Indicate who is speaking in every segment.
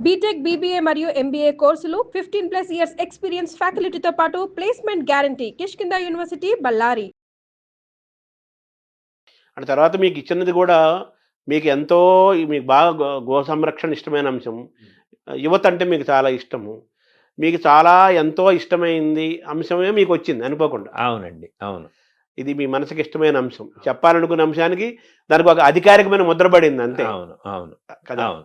Speaker 1: BTech, BBA మరియు MBA కోర్సులు 15+ years experience ఫ్యాకల్టీతో పాటు placement guarantee. Kishkinda university, Ballari.
Speaker 2: అంటే తర్వాత మీకు ఇచ్చినది కూడా మీకు ఎంతో మీకు బాగా గో సంరక్షణ ఇష్టమైన అంశం. యువత అంటే మీకు చాలా ఇష్టము. మీకు చాలా ఎంతో ఇష్టమైంది అంశమే మీకు వచ్చింది అనుకోకుండా.
Speaker 3: అవునండి, అవును.
Speaker 2: ఇది మీ మనసుకి ఇష్టమైన అంశం. చెప్పాలనుకున్న అంశానికి దానికి ఒక అధికారికమైన ముద్ర పడింది అంతే.
Speaker 3: అవును, అవును
Speaker 2: కదా.
Speaker 3: అవును.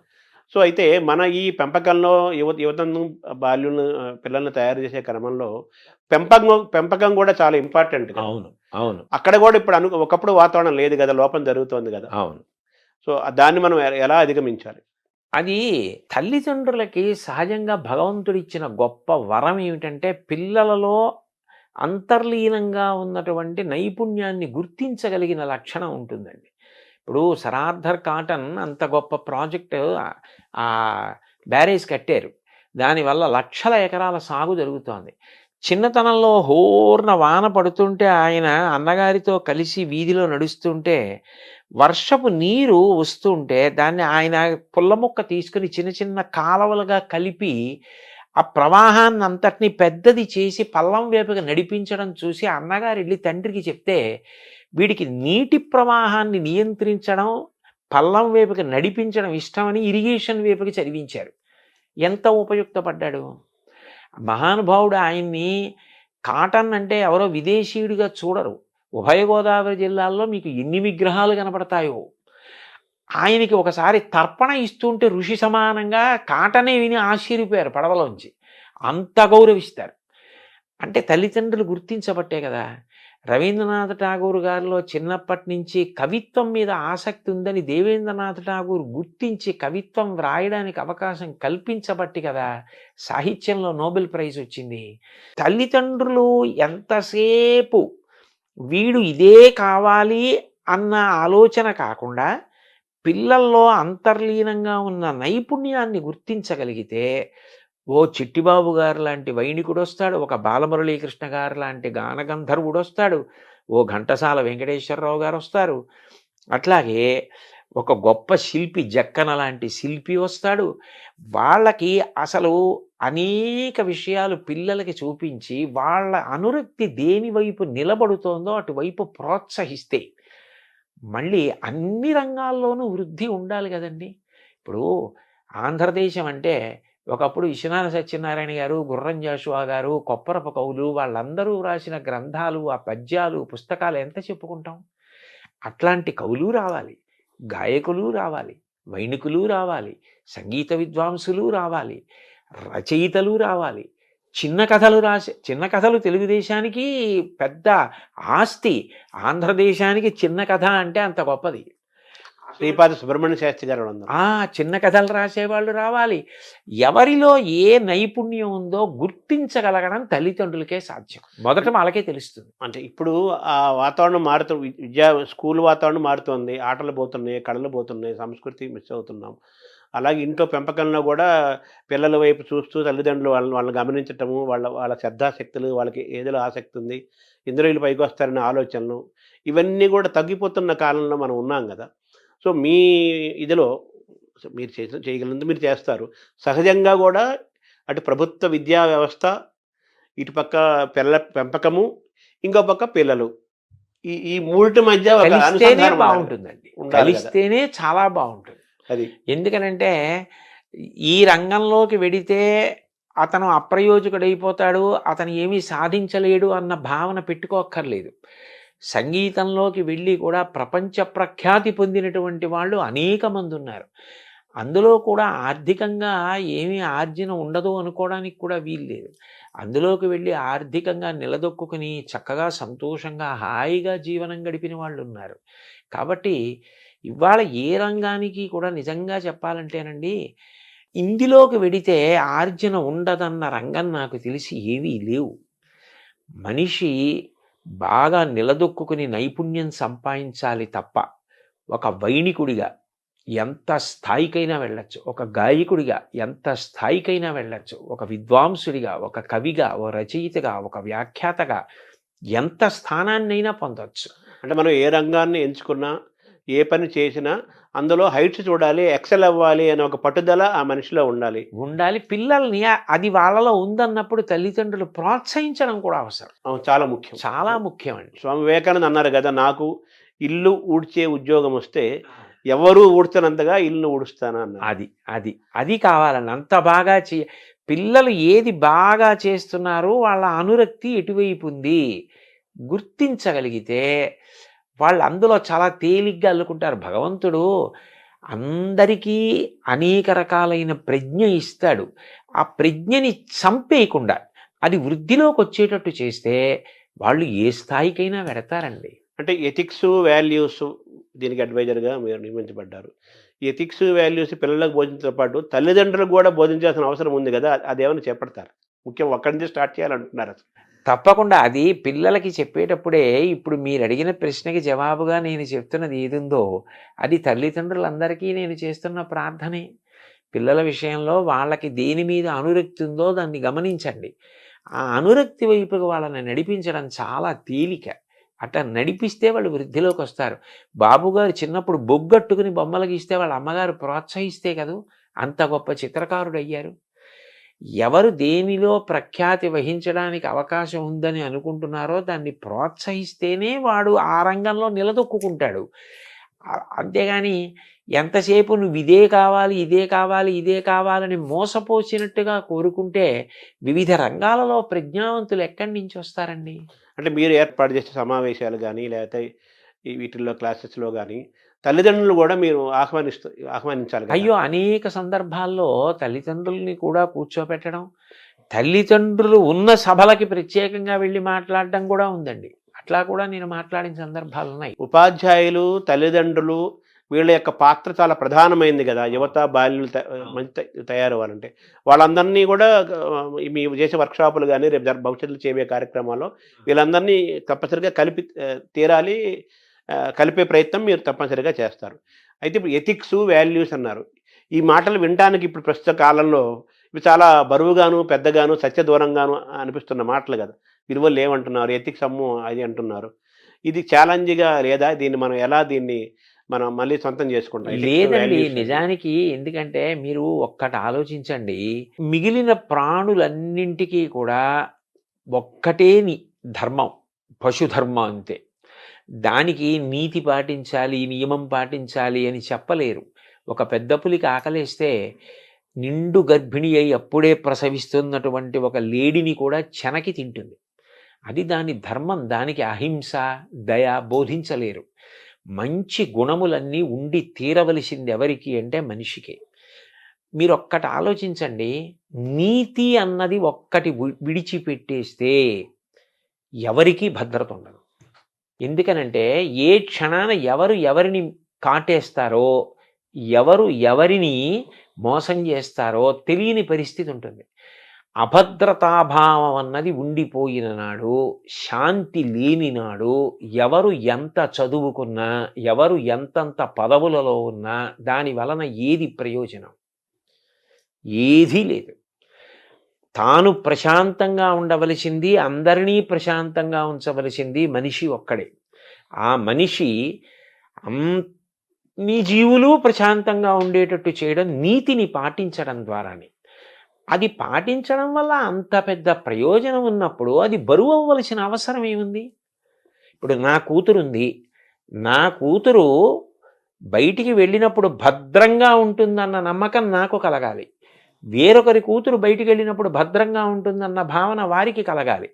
Speaker 2: సో అయితే మన ఈ పెంపకంలో యువతను బాల్యులను పిల్లల్ని తయారు చేసే క్రమంలో పెంపకం కూడా చాలా ఇంపార్టెంట్ కదా.
Speaker 3: అవును, అవును.
Speaker 2: అక్కడ కూడా ఇప్పుడు ఒకప్పుడు వాతావరణం లేదు కదా, లోపం జరుగుతోంది కదా.
Speaker 3: అవును.
Speaker 2: సో దాన్ని మనం ఎలా అధిగమించాలి?
Speaker 3: అది తల్లిదండ్రులకి సహజంగా భగవంతుడిచ్చిన గొప్ప వరం ఏమిటంటే పిల్లలలో అంతర్లీనంగా ఉన్నటువంటి నైపుణ్యాన్ని గుర్తించగలిగిన లక్షణం ఉంటుందండి. ఇప్పుడు సర్ ఆర్థర్ కాటన్ అంత గొప్ప ప్రాజెక్టు బ్యారేజ్ కట్టారు. దానివల్ల లక్షల ఎకరాల సాగు జరుగుతోంది. చిన్నతనంలో హోర్న వాన పడుతుంటే ఆయన అన్నగారితో కలిసి వీధిలో నడుస్తుంటే వర్షపు నీరు వస్తుంటే దాన్ని ఆయన పుల్ల ముక్క తీసుకుని చిన్న చిన్న కాలవలుగా కలిపి ఆ ప్రవాహాన్ని అంతటినీ పెద్దది చేసి పల్లం వైపుగా నడిపించడం చూసి అన్నగారు వెళ్ళి తండ్రికి చెప్తే వీడికి నీటి ప్రవాహాన్ని నియంత్రించడం, పల్లం వైపుకి నడిపించడం ఇష్టమని ఇరిగేషన్ వైపుకి చదివించారు. ఎంత ఉపయుక్తపడ్డాడు మహానుభావుడు. ఆయన్ని కాటన్ అంటే ఎవరో విదేశీయుడిగా చూడరు. ఉభయ గోదావరి జిల్లాల్లో మీకు ఎన్ని విగ్రహాలు కనపడతాయో. ఆయనకి ఒకసారి తర్పణ ఇస్తుంటే ఋషి సమానంగా కాటనే విని ఆశ్చర్యపోయారు పడవలోంచి. అంత గౌరవిస్తారు. అంటే తల్లిదండ్రులు గుర్తించబట్టే కదా. రవీంద్రనాథ్ ఠాగూర్ గారిలో చిన్నప్పటి నుంచి కవిత్వం మీద ఆసక్తి ఉందని దేవేంద్రనాథ్ ఠాగూర్ గుర్తించి కవిత్వం వ్రాయడానికి అవకాశం కల్పించబట్టి కదా సాహిత్యంలో నోబెల్ ప్రైజ్ వచ్చింది. తల్లిదండ్రులు ఎంతసేపు వీడు ఇదే కావాలి అన్న ఆలోచన కాకుండా పిల్లల్లో అంతర్లీనంగా ఉన్న నైపుణ్యాన్ని గుర్తించగలిగితే ఓ చిట్టిబాబు గారు లాంటి వైణికుడు వస్తాడు, ఒక బాలమురళీకృష్ణ గారు లాంటి గానగంధర్వుడు వస్తాడు, ఓ ఘంటసాల వెంకటేశ్వరరావు గారు వస్తారు, అట్లాగే ఒక గొప్ప శిల్పి జక్కన లాంటి శిల్పి వస్తాడు. వాళ్ళకి అసలు అనేక విషయాలు పిల్లలకి చూపించి వాళ్ళ అనురక్తి దేని వైపు నిలబడుతోందో అటువైపు ప్రోత్సహిస్తే మళ్ళీ అన్ని రంగాల్లోనూ వృద్ధి ఉండాలి కదండి. ఇప్పుడు ఆంధ్రదేశం అంటే ఒకప్పుడు విశ్వనాథ సత్యనారాయణ గారు, గుర్రం జాషువా గారు, కొప్పరపు కవులు వాళ్ళందరూ రాసిన గ్రంథాలు, ఆ పద్యాలు, పుస్తకాలు ఎంత చెప్పుకుంటాం. అట్లాంటి కవులు రావాలి, గాయకులు రావాలి, వైణికులు రావాలి, సంగీత విద్వాంసులు రావాలి, రచయితలు రావాలి. చిన్న కథలు తెలుగుదేశానికి పెద్ద ఆస్తి. ఆంధ్రదేశానికి చిన్న కథ అంటే అంత గొప్పది.
Speaker 2: శ్రీపాద సుబ్రహ్మణ్య శాస్త్రి గారు
Speaker 3: చిన్న కథలు రాసేవాళ్ళు రావాలి. ఎవరిలో ఏ నైపుణ్యం ఉందో గుర్తించగలగడం తల్లిదండ్రులకే సాధ్యం. మొదట వాళ్ళకే తెలుస్తుంది.
Speaker 2: అంటే ఇప్పుడు ఆ వాతావరణం మారుతుంది, స్కూల్ వాతావరణం మారుతుంది, ఆటలు పోతున్నాయి, కళలు పోతున్నాయి, సంస్కృతి మిస్ అవుతున్నాం. అలాగే ఇంట్లో పెంపకంలో కూడా పిల్లల వైపు చూస్తూ తల్లిదండ్రులు వాళ్ళని గమనించటము, వాళ్ళ శ్రద్ధాశక్తులు, వాళ్ళకి ఏదో ఆసక్తి ఉంది, ఇంద్రియులు పైకి వస్తారనే ఆలోచనలు, ఇవన్నీ కూడా తగ్గిపోతున్న కాలంలో మనం ఉన్నాం కదా. సో మీ ఇదిలో మీరు చేయగలిగినంత మీరు చేస్తారు. సహజంగా కూడా అటు ప్రభుత్వ విద్యా వ్యవస్థ, ఇటుపక్క పిల్లల పెంపకము, ఇంకో పక్క పిల్లలు, ఈ మూడింటి మధ్య
Speaker 3: బాగుంటుందండి. కలిస్తేనే చాలా బాగుంటుంది.
Speaker 2: అది
Speaker 3: ఎందుకనంటే ఈ రంగంలోకి వెడితే అతను అప్రయోజకుడైపోతాడు, అతను ఏమీ సాధించలేడు అన్న భావన పెట్టుకోక్కర్లేదు. సంగీతంలోకి వెళ్ళి కూడా ప్రపంచ ప్రఖ్యాతి పొందినటువంటి వాళ్ళు అనేక మంది ఉన్నారు. అందులో కూడా ఆర్థికంగా ఏమీ ఆర్జన ఉండదు అనుకోవడానికి కూడా వీల్లేదు. అందులోకి వెళ్ళి ఆర్థికంగా నిలదొక్కుని చక్కగా సంతోషంగా హాయిగా జీవనం గడిపిన వాళ్ళు ఉన్నారు. కాబట్టి ఇవాళ ఏ రంగానికి కూడా నిజంగా చెప్పాలంటేనండి, ఇందులోకి వెడితే ఆర్జన ఉండదన్న రంగం నాకు తెలిసి ఏవీ లేవు. మనిషి బాగా నిలదొక్కుని నైపుణ్యం సంపాదించాలి తప్ప ఒక వైణికుడిగా ఎంత స్థాయికైనా వెళ్ళచ్చు, ఒక గాయకుడిగా ఎంత స్థాయికైనా వెళ్ళచ్చు, ఒక విద్వాంసుడిగా, ఒక కవిగా, ఒక రచయితగా, ఒక వ్యాఖ్యాతగా ఎంత స్థానాన్నైనా పొందవచ్చు.
Speaker 2: అంటే మనం ఏ రంగాన్ని ఎంచుకున్నా, ఏ పని చేసినా అందులో హైట్స్ చూడాలి, ఎక్సెల్ అవ్వాలి అనే ఒక పట్టుదల ఆ మనిషిలో ఉండాలి.
Speaker 3: పిల్లల్ని అది వాళ్ళలో ఉందన్నప్పుడు తల్లిదండ్రులు ప్రోత్సహించడం కూడా అవసరం.
Speaker 2: అవును, చాలా ముఖ్యం.
Speaker 3: చాలా ముఖ్యం అండి.
Speaker 2: స్వామి వివేకానంద అన్నారు కదా, నాకు ఇల్లు ఊడ్చే ఉద్యోగం వస్తే ఎవరు ఊడ్చనంతగా ఇల్లు ఊడుస్తాను అన్నారు.
Speaker 3: అది కావాలండి. అంత బాగా పిల్లలు ఏది బాగా చేస్తున్నారో వాళ్ళ అనురక్తి ఎటువైపు ఉంది గుర్తించగలిగితే వాళ్ళు అందులో చాలా తేలిగ్గా అల్లుకుంటారు. భగవంతుడు అందరికీ అనేక రకాలైన ప్రజ్ఞ ఇస్తాడు. ఆ ప్రజ్ఞని చంపేయకుండా అది వృద్ధిలోకి వచ్చేటట్టు చేస్తే వాళ్ళు ఏ స్థాయికైనా వెడతారండి.
Speaker 2: అంటే ఎథిక్స్, వాల్యూస్ దీనికి అడ్వైజర్గా మీరు నియమించబడ్డారు. ఎథిక్స్, వాల్యూస్ పిల్లలకు బోధించడంతో పాటు తల్లిదండ్రులకు కూడా బోధించాల్సిన అవసరం ఉంది కదా, అదేమైనా చేపడతారు? ముఖ్యం ఒక్కడి నుంచి స్టార్ట్ చేయాలంటున్నారు.
Speaker 3: తప్పకుండా అది పిల్లలకి చెప్పేటప్పుడే ఇప్పుడు మీరు అడిగిన ప్రశ్నకి జవాబుగా నేను చెప్తున్నది ఏదుందో అది తల్లిదండ్రులందరికీ నేను చేస్తున్న ప్రార్థనే. పిల్లల విషయంలో వాళ్ళకి దేని మీద అనురక్తి ఉందో దాన్ని గమనించండి. ఆ అనురక్తి వైపుకి వాళ్ళని నడిపించడం చాలా తేలిక. అట్లా నడిపిస్తే వాళ్ళు వృద్ధిలోకి వస్తారు. బాబుగారు చిన్నప్పుడు బొగ్గట్టుకుని బొమ్మలు గీస్తే వాళ్ళ అమ్మగారు ప్రోత్సహిస్తే కదా అంత గొప్ప చిత్రకారుడు అయ్యారు. ఎవరు దేనిలో ప్రఖ్యాతి వహించడానికి అవకాశం ఉందని అనుకుంటున్నారో దాన్ని ప్రోత్సహిస్తేనే వాడు ఆ రంగంలో నిలదొక్కుంటాడు. అంతేగాని ఎంతసేపు నువ్వు ఇదే కావాలి, ఇదే కావాలి, ఇదే కావాలని మోసపోసినట్టుగా కోరుకుంటే వివిధ రంగాలలో ప్రజ్ఞావంతులు ఎక్కడి నుంచి వస్తారండి?
Speaker 2: అంటే మీరు ఏర్పాటు చేసే సమావేశాలు కానీ లేకపోతే వీటిల్లో క్లాసెస్లో కానీ తల్లిదండ్రులు కూడా మీరు ఆహ్వానించాలి.
Speaker 3: అయ్యో, అనేక సందర్భాల్లో తల్లిదండ్రుల్ని కూడా కూర్చోపెట్టడం, తల్లిదండ్రులు ఉన్న సభలకి ప్రత్యేకంగా వెళ్ళి మాట్లాడడం కూడా ఉందండి. అట్లా కూడా నేను మాట్లాడిన సందర్భాలు ఉన్నాయి.
Speaker 2: ఉపాధ్యాయులు, తల్లిదండ్రులు వీళ్ళ యొక్క పాత్ర చాలా ప్రధానమైంది కదా, యువత బాల్యులు మంచి తయారవ్వాలంటే. వాళ్ళందరినీ కూడా మీ చేసే వర్క్షాపులు కానీ రేపు భవిష్యత్తులో చేయే కార్యక్రమాల్లో వీళ్ళందరినీ తప్పనిసరిగా తీరాలి, కలిపే ప్రయత్నం మీరు తప్పనిసరిగా చేస్తారు. అయితే ఇప్పుడు ఎథిక్స్, వాల్యూస్ అన్నారు. ఈ మాటలు వినడానికి ఇప్పుడు ప్రస్తుత కాలంలో ఇవి చాలా బరువుగాను, పెద్దగాను, సత్యదూరంగాను అనిపిస్తున్న మాటలు కదా. విలువలు ఏమంటున్నారు, ఎథిక్స్ అమ్ము అది అంటున్నారు. ఇది ఛాలెంజ్గా లేదా? దీన్ని మనం మళ్ళీ సొంతం చేసుకుంటాం?
Speaker 3: లేదండి, నిజానికి. ఎందుకంటే మీరు ఒక్కటి ఆలోచించండి, మిగిలిన ప్రాణులన్నింటికీ కూడా ఒక్కటే ధర్మం, పశుధర్మం అంతే. దానికి నీతి పాటించాలి, నియమం పాటించాలి అని చెప్పలేరు. ఒక పెద్ద పులికి ఆకలేస్తే నిండు గర్భిణి అయి అప్పుడే ప్రసవిస్తున్నటువంటి ఒక లేడిని కూడా చెనకి తింటుంది. అది దాని ధర్మం. దానికి అహింస, దయ బోధించలేరు. మంచి గుణములన్నీ ఉండి తీరవలసింది ఎవరికి అంటే మనిషికి. మీరు ఒక్కటి ఆలోచించండి, నీతి అన్నది ఒక్కటి విడిచిపెట్టేస్తే ఎవరికీ భద్రత ఉండదు. ఎందుకనంటే ఏ క్షణాన ఎవరు ఎవరిని కాటేస్తారో, ఎవరు ఎవరిని మోసం చేస్తారో తెలియని పరిస్థితి ఉంటుంది. అభద్రతాభావం అన్నది ఉండిపోయిన నాడు, శాంతి లేని నాడు, ఎవరు ఎంత చదువుకున్నా, ఎవరు ఎంతంత పదవులలో ఉన్నా దాని వలన ఏది ప్రయోజనం? ఏదీ లేదు. తాను ప్రశాంతంగా ఉండవలసింది, అందరినీ ప్రశాంతంగా ఉంచవలసింది మనిషి ఒక్కడే. ఆ మనిషి అన్ని జీవులు ప్రశాంతంగా ఉండేటట్టు చేయడం నీతిని పాటించడం ద్వారానే. అది పాటించడం వల్ల అంత పెద్ద ప్రయోజనం ఉన్నప్పుడు అది బరువు అవ్వవలసిన అవసరం ఏముంది? ఇప్పుడు నా కూతురుంది, నా కూతురు బయటికి వెళ్ళినప్పుడు భద్రంగా ఉంటుందన్న నమ్మకం నాకు కలగాలి. వేరొకరి కూతురు బయటికి వెళ్ళినప్పుడు భద్రంగా ఉంటుందన్న భావన వారికి కలగాలి.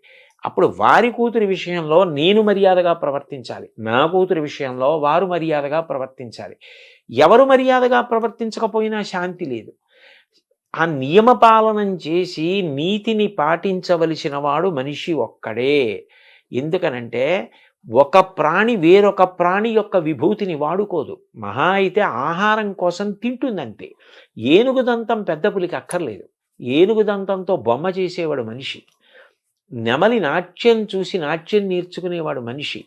Speaker 3: అప్పుడు వారి కూతురి విషయంలో నేను మర్యాదగా ప్రవర్తించాలి, నా కూతురి విషయంలో వారు మర్యాదగా ప్రవర్తించాలి. ఎవరు మర్యాదగా ప్రవర్తించకపోయినా శాంతి లేదు. ఆ నియమపాలనం చేసి నీతిని పాటించవలసిన వాడు మనిషి ఒక్కడే. ఎందుకనంటే ఒక ప్రాణి వేరొక ప్రాణి యొక్క విభూతిని వాడుకోదు. మహా అయితే ఆహారం కోసం తింటుందంతే. ఏనుగుదంతం పెద్ద పులికి అక్కర్లేదు. ఏనుగుదంతంతో బొమ్మ చేసేవాడు మనిషి. నెమలి నాట్యం చూసి నాట్యం నేర్చుకునేవాడు మనిషి.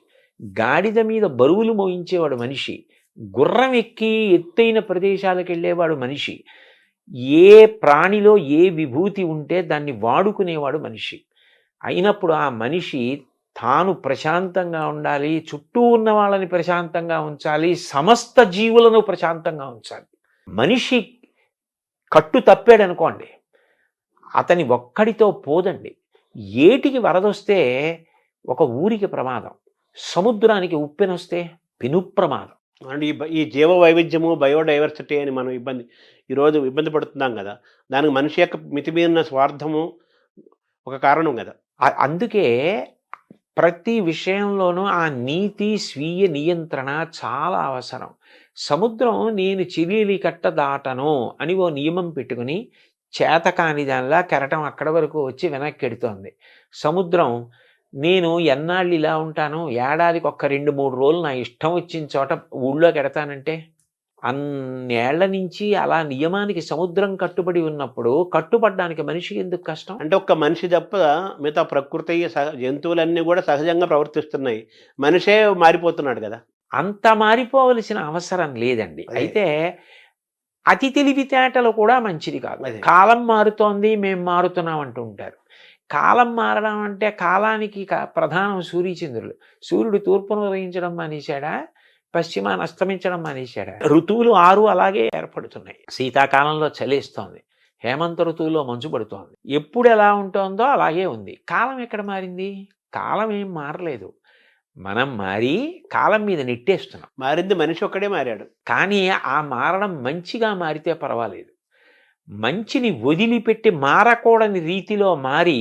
Speaker 3: గాడిద మీద బరువులు మోయించేవాడు మనిషి. గుర్రం ఎక్కి ఎత్తైన ప్రదేశాలకు వెళ్ళేవాడు మనిషి. ఏ ప్రాణిలో ఏ విభూతి ఉంటే దాన్ని వాడుకునేవాడు మనిషి. అయినప్పుడు ఆ మనిషి తాను ప్రశాంతంగా ఉండాలి, చుట్టూ ఉన్న వాళ్ళని ప్రశాంతంగా ఉంచాలి, సమస్త జీవులను ప్రశాంతంగా ఉంచాలి. మనిషి కట్టు తప్పాడనుకోండి, అతని ఒక్కడితో పోదండి. ఏటికి వరదొస్తే ఒక ఊరికి ప్రమాదం, సముద్రానికి ఉప్పెనొస్తే పెను ప్రమాదం.
Speaker 2: అంటే ఈ జీవ వైవిధ్యము, బయోడైవర్సిటీ అని మనం ఈరోజు ఇబ్బంది పడుతున్నాం కదా, దానికి మనిషి యొక్క మితిమీరిన స్వార్థము ఒక కారణం కదా.
Speaker 3: అందుకే ప్రతి విషయంలోనూ ఆ నీతి, స్వీయ నియంత్రణ చాలా అవసరం. సముద్రం నేను చిలీలి కట్ట దాటను అని ఓ నియమం పెట్టుకుని చేతకాని దానిలా కెరటం అక్కడ వరకు వచ్చి వెనక్కి ఎడుతోంది. సముద్రం నేను ఎన్నాళ్ళు ఇలా ఉంటాను, ఏడాదికి ఒక్క 2-3 రోజులు నా ఇష్టం వచ్చిన చోట ఊళ్ళోకి ఎడతానంటే, అన్నేళ్ల నుంచి అలా నియమానికి సముద్రం కట్టుబడి ఉన్నప్పుడు కట్టుబడ్డానికి మనిషికి ఎందుకు కష్టం?
Speaker 2: అంటే ఒక్క మనిషి తప్ప మిగతా ప్రకృతి జంతువులన్నీ కూడా సహజంగా ప్రవర్తిస్తున్నాయి, మనిషే మారిపోతున్నాడు కదా.
Speaker 3: అంత మారిపోవలసిన అవసరం లేదండి. అయితే అతి తెలివితేటలు కూడా మంచిది కాదు. కాలం మారుతోంది, మేము మారుతున్నాం అంటూ ఉంటారు. కాలం మారడం అంటే కాలానికి ప్రధానం సూర్యచంద్రులు. సూర్యుడు తూర్పును ఉదయించడం మానేశాడా, పశ్చిమాన్ని అస్తమించడం మానేశాడా? ఋతువులు 6 అలాగే ఏర్పడుతున్నాయి. శీతాకాలంలో చలేస్తోంది, హేమంత ఋతువులో మంచు పడుతోంది. ఎప్పుడు ఎలా ఉంటుందో అలాగే ఉంది. కాలం ఎక్కడ మారింది? కాలం ఏం మారలేదు. మనం మారి కాలం మీద నెట్టేస్తున్నాం.
Speaker 2: మారింది మనిషి ఒక్కడే మారాడు.
Speaker 3: కానీ ఆ మారడం మంచిగా మారితే పర్వాలేదు. మంచిని వదిలిపెట్టి మారకూడని రీతిలో మారి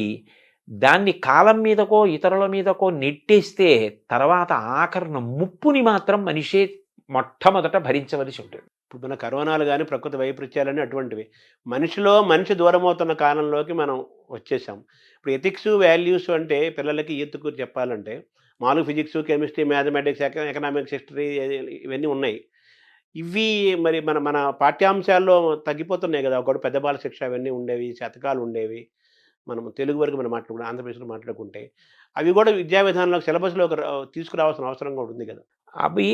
Speaker 3: దాన్ని కాలం మీదకో ఇతరుల మీదకో నెట్టేస్తే తర్వాత ఆఖరణ ముప్పుని మాత్రం మనిషే మొట్టమొదట భరించవలసి ఉంటుంది.
Speaker 2: ఇప్పుడు మన కరోనాలు కానీ ప్రకృతి వైపరీత్యాలని అటువంటివి మనిషిలో మనిషి దూరం అవుతున్న కాలంలోకి మనం వచ్చేసాం. ఇప్పుడు ఎథిక్స్, వాల్యూస్ అంటే పిల్లలకి ఈతకు చెప్పాలంటే మామూలు physics, chemistry, mathematics, economics, history ఇవన్నీ ఉన్నాయి. ఇవి మరి మన మన పాఠ్యాంశాల్లో తగ్గిపోతున్నాయి కదా. ఒకటి పెద్ద బాల శిక్ష అవన్నీ ఉండేవి, శతకాలు ఉండేవి. మనం తెలుగు వరకు మనం మాట్లాడుకుంటే, ఆంధ్రప్రదేశ్లో మాట్లాడుకుంటే అవి కూడా విద్యా విధానంలో సిలబస్లో తీసుకురావాల్సిన అవసరం కూడా ఉంది కదా.
Speaker 3: అవి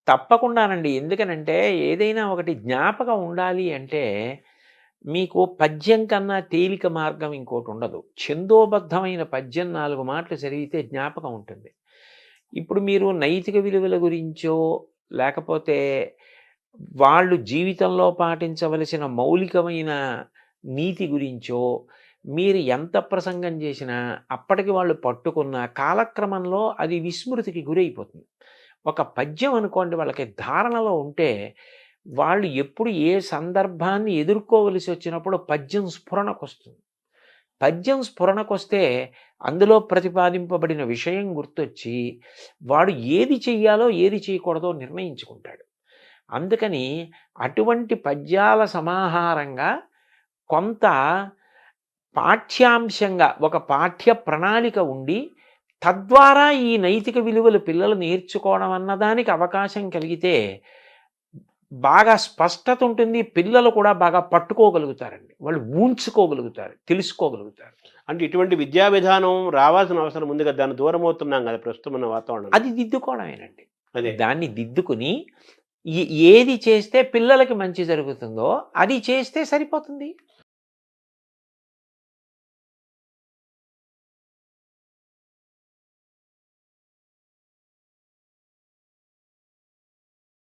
Speaker 3: తప్పకుండానండి. ఎందుకనంటే ఏదైనా ఒకటి జ్ఞాపకం ఉండాలి అంటే మీకు పద్యం కన్నా తేలిక మార్గం ఇంకోటి ఉండదు. ఛందోబద్ధమైన పద్యం 4 మాటలు చదివితే జ్ఞాపకం ఉంటుంది. ఇప్పుడు మీరు నైతిక విలువల గురించో లేకపోతే వాళ్ళు జీవితంలో పాటించవలసిన మౌలికమైన నీతి గురించో మీరు ఎంత ప్రసంగం చేసినా అప్పటికి వాళ్ళు పట్టుకున్న కాలక్రమంలో అది విస్మృతికి గురైపోతుంది. ఒక పద్యం అనుకోండి, వాళ్ళకి ధారణలో ఉంటే వాళ్ళు ఎప్పుడు ఏ సందర్భాన్ని ఎదుర్కోవలసి వచ్చినప్పుడు పద్యం స్ఫురణకొస్తుంది. పద్యం స్ఫురణకొస్తే అందులో ప్రతిపాదింపబడిన విషయం గుర్తొచ్చి వాడు ఏది చెయ్యాలో ఏది చేయకూడదో నిర్ణయించుకుంటాడు. అందుకని అటువంటి పద్యాల సమాహారంగా కొంత పాఠ్యాంశంగా ఒక పాఠ్య ప్రణాళిక ఉండి తద్వారా ఈ నైతిక విలువలు పిల్లలు నేర్చుకోవడం అన్నదానికి అవకాశం కలిగితే బాగా స్పష్టత ఉంటుంది. పిల్లలు కూడా బాగా పట్టుకోగలుగుతారండి, వాళ్ళు ఊంచుకోగలుగుతారు, తెలుసుకోగలుగుతారు.
Speaker 2: అంటే ఇటువంటి విద్యా విధానం రావాల్సిన అవసరం ఉంది కదా, దాన్ని దూరం అవుతున్నాం కదా ప్రస్తుతం ఉన్న వాతావరణం.
Speaker 3: అది దిద్దుకోవడమేనండి.
Speaker 2: అదే
Speaker 3: దాన్ని దిద్దుకుని ఏది చేస్తే పిల్లలకి మంచి జరుగుతుందో అది చేస్తే సరిపోతుంది.